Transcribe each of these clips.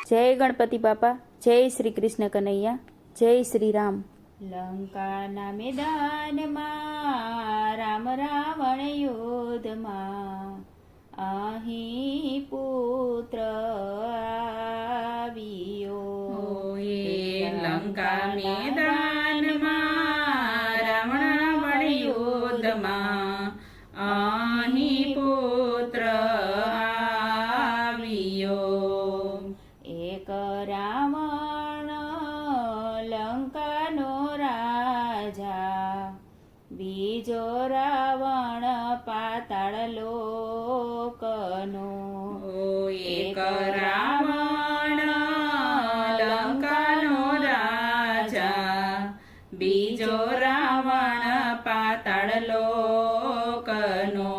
જય ગણપતિ બાપા, જય શ્રી કૃષ્ણ કનૈયા, જય શ્રી રામ. લંકાના મેદાનમાં રામ રાવણ યુદ્ધમાં અહીં પુત્ર આવ્યો. લંકા મેદાનમાં રામ રાવણ યુદ્ધમાં અહીં પુત્ર આવ્યો. એક રાવણ લંકાનો રાજા, બીજો રાવણ પાતાળ લોકનો. એક રાવણ લંકાનો રાજા, બીજો રાવણ પાતાળ લોકનો.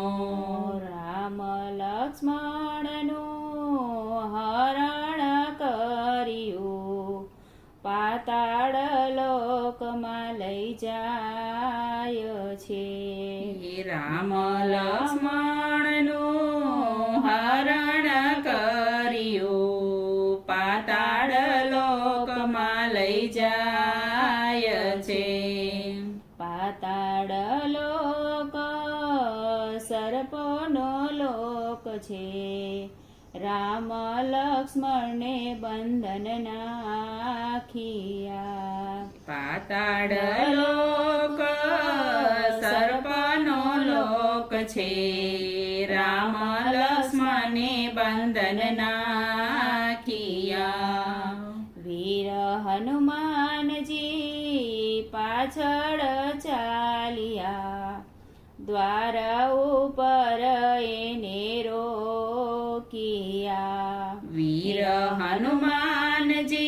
રામ લક્ષ્મણનું હરણ કર્યું, પાતાળ લોકમાં લઈ જાય છે. રામ લક્ષ્મણનું હરણ કર્યું, પાતાળ લોકમાં લઈ જાય છે. પાતાળ લોક સર્પનો લોક છે, રામ લક્ષ્મણને બંધન નાખ્યા. પાતાળ લોક સર્પનો લોક છે, રામ લક્ષ્મણે બંધન નાખ્યા. વીર હનુમાનજી પાછળ ચાલ્યા, દ્વાર ઉપર એને રોક્યા. વીર હનુમાનજી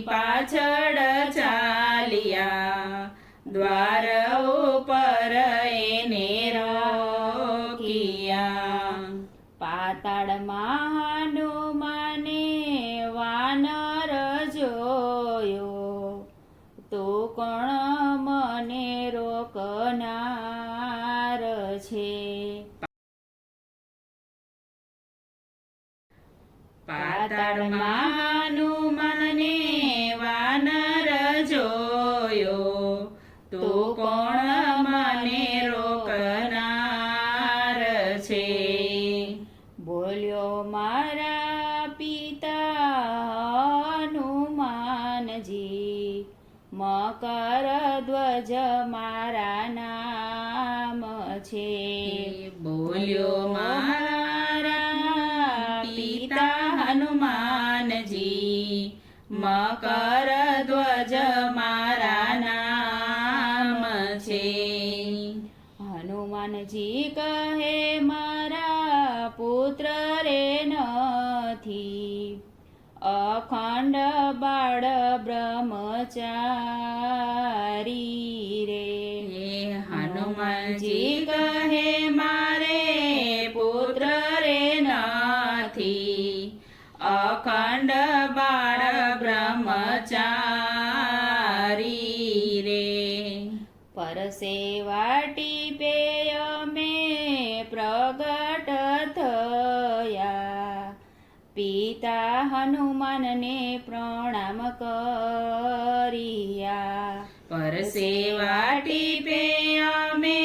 પાછળ ચાલ્યા, દ્વાર ઉપર એને રોક્યા. પાતાળમાં હનુમાને વાનર જોયો, તો કોણ મને રોકનાર છે. પાતાળમાં હનુમાને વાનર જોયો, તો કોણ મને રોકનાર છે. બોલ્યો મારા પિતા હનુમાનજી, મકર ધ્વજ મારા નામ છે. બોલ્યો મારા પિતા હનુમાનજી, મકર ધ્વજ મારા નામ છે. હનુમાનજી કહે મારા પુત્ર રે નથી, અખંડ બાળ બ્રહ્મચારી રે. હનુમાનજી કહે મારે પુત્ર રે નથી, અખંડ બાળ બ્રહ્મચારી રે. પરસે વાટી પે અમે પ્રગટ થયા, પિતા હનુમાનને પ્રણામ કર્યા. પરસે વાટી પે અમે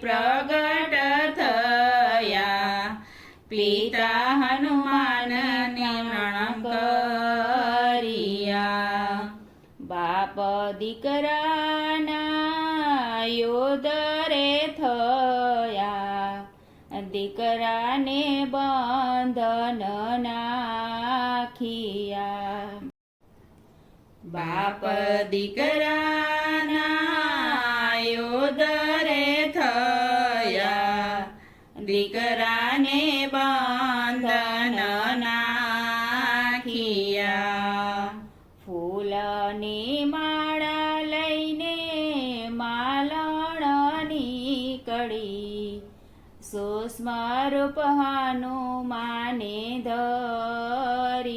પ્રગટ થયા, પિતા હનુમાનને પ્રણામ કર્યા. બાપ દીકરાના યોદ્ધ રે થયા, દીકરાને બંધન નાખ્યા. બાપ દીકરાના યોદ્ધ રે થયા, દીકરાને બંધન નાખ્યા. ફૂલની માળા લઈને માલણ નીકળી, સૂક્ષ્મ રૂપ હનુમાને ધર્યું.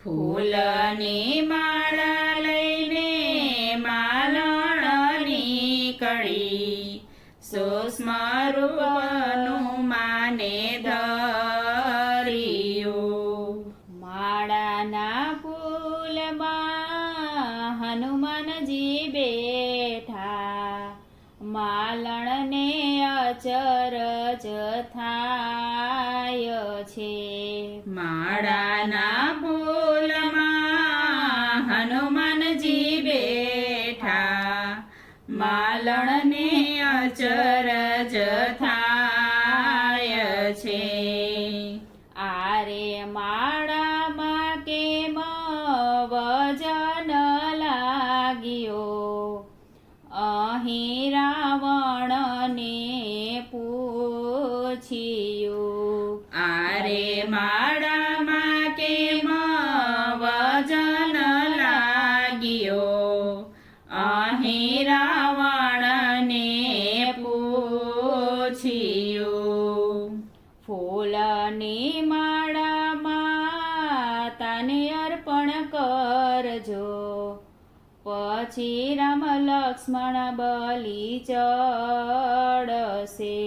ફૂલની માળા લઈને માલણ નીકળી, સૂક્ષ્મ રૂપનું માને ધર્યું. માલણને અચરજ થાય છે. માળાના ફૂલમાં હનુમાનજી બેઠા, માલણને અચરજ થાય છે. આરે માળામાં કેમ વજન લાગ્યો, અહીં રાવણને પૂછ્યું. આરે માળામાં કેમ વજન લાગ્યો, અહીં રાવણને પૂછ્યું. ફૂલની માળામાં તને અર્પણ કરજો, પછી રામ લક્ષ્મણ બલી ચડશે.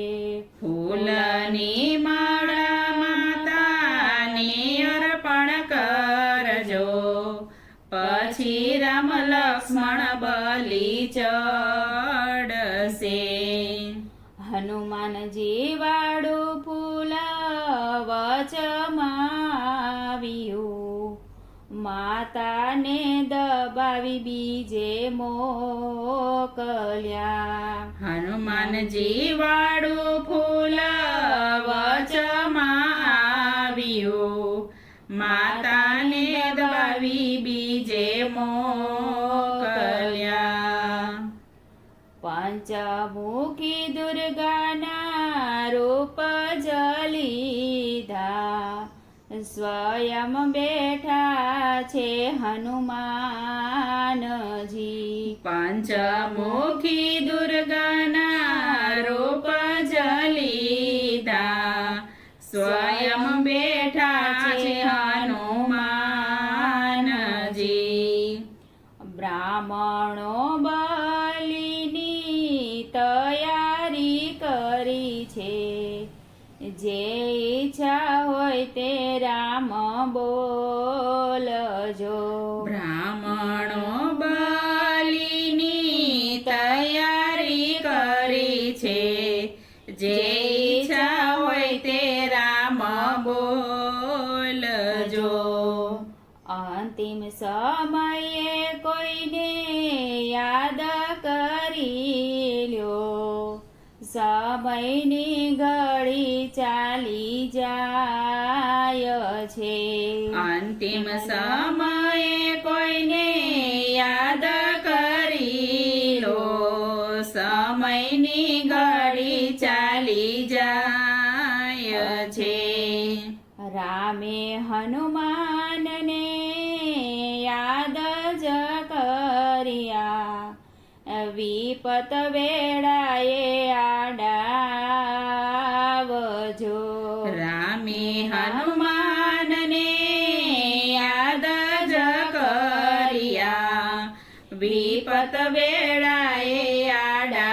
ફૂલની માળા માતાને અર્પણ કરજો, પછી રામ લક્ષ્મણ બલી ચડશે. હનુમાનજી વાળું ફૂલ વચમાવ્યું, માતાને દબાવી બીજે મોકલ્યા. હનુમાનજી વાળું ફૂલ વચમાં આવ્યું, માતાને દબાવી બીજે મોકલ્યા. પંચમુખી દુર્ગાના રૂપ જલીધા, સ્વયં બેઠા છે હનુમાનજી. પંચમુખી દુર્ગાના રૂપ જલીધા, સ્વયં બેઠા છે હનુમાનજી. બ્રાહ્મણો બલિની તૈયારી કરી છે, જે ઈચ્છા હોય તે રામ બોલજો. બ્રાહ્મણો બલિની તૈયારી કરી છે, જે ઈચ્છા હોય તે રામ બોલજો. અંતિમ સમયે કોઈને યાદ કરી લ્યો, સમયની ઘડી ચાલી જાય છે. અંતિમ સમયે કોઈને યાદ કરી લો, સમયની ઘડી ચાલી જાય છે. રામે હનુમાનને યાદ જ કર્યા, વિપત વેળાએ આડાવજો. રામે હનુમાનને યાદ જ કર્યા, વિપત વેળાએ આડાવજો.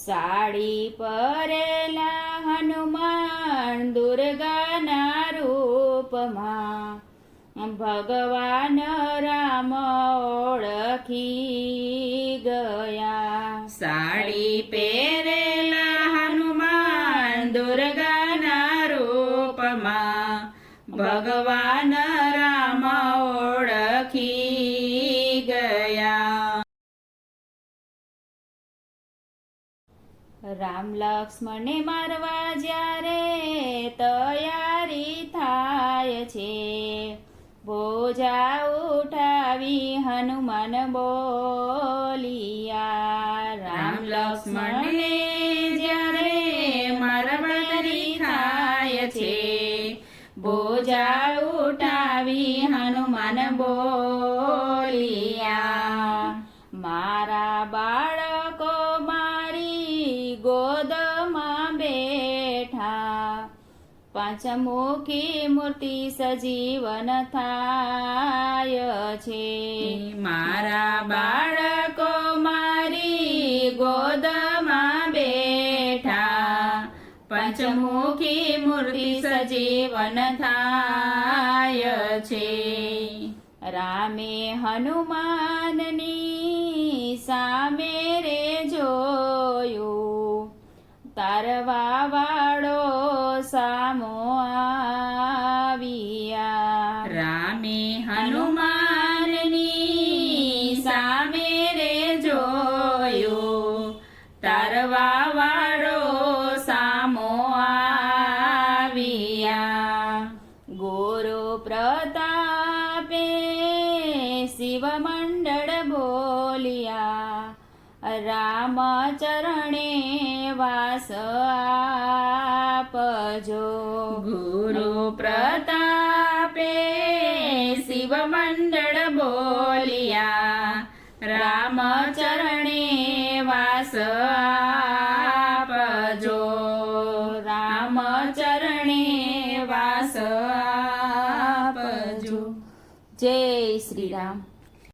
સાડી પરેલા હનુમાન દુર્ગાના રૂપમાં, ભગવાન રામ ઓળખી ગયા. સાડી પહેરેલા હનુમાન દુર્ગાના રૂપમાં, ભગવાન રામ ઓળખી ગયા. રામ લક્ષ્મણને મારવા જ્યારે તૈયારી થાય છે, બોજા ઉઠાવી હનુમાન બોલિયા. રામ લક્ષ્મણને જ્યારે મારવાની થાય છે, બોજા ઉઠાવી હનુમાન બોલિયા. મારા બાળકો મારી ગોદમાં બેઠા, પાંચમુખી મૂર્તિ સજીવન થાય છે. મારા બાળકો મારી ગોદમાં બેઠા, પંચમુખી મૂર્તિ સજીવન થાય છે. રામે હનુમાનની સામે રે જોયું તારવા વાળો સામો આવ્યા રામે હનુમાનની સામે રે જોયું તારવા વાળો સામો આવ્યા ગુરુ પ્રતાપે શિવ મંડળ બોલિયા રામ ચરણે વાસ આપજો ગુરુ પ્રતાપે શિવ મંડળ બોલિયા રામ ચરણે વાસ આપજો રામ ચરણે વાસ આપજો જય શ્રી રામ.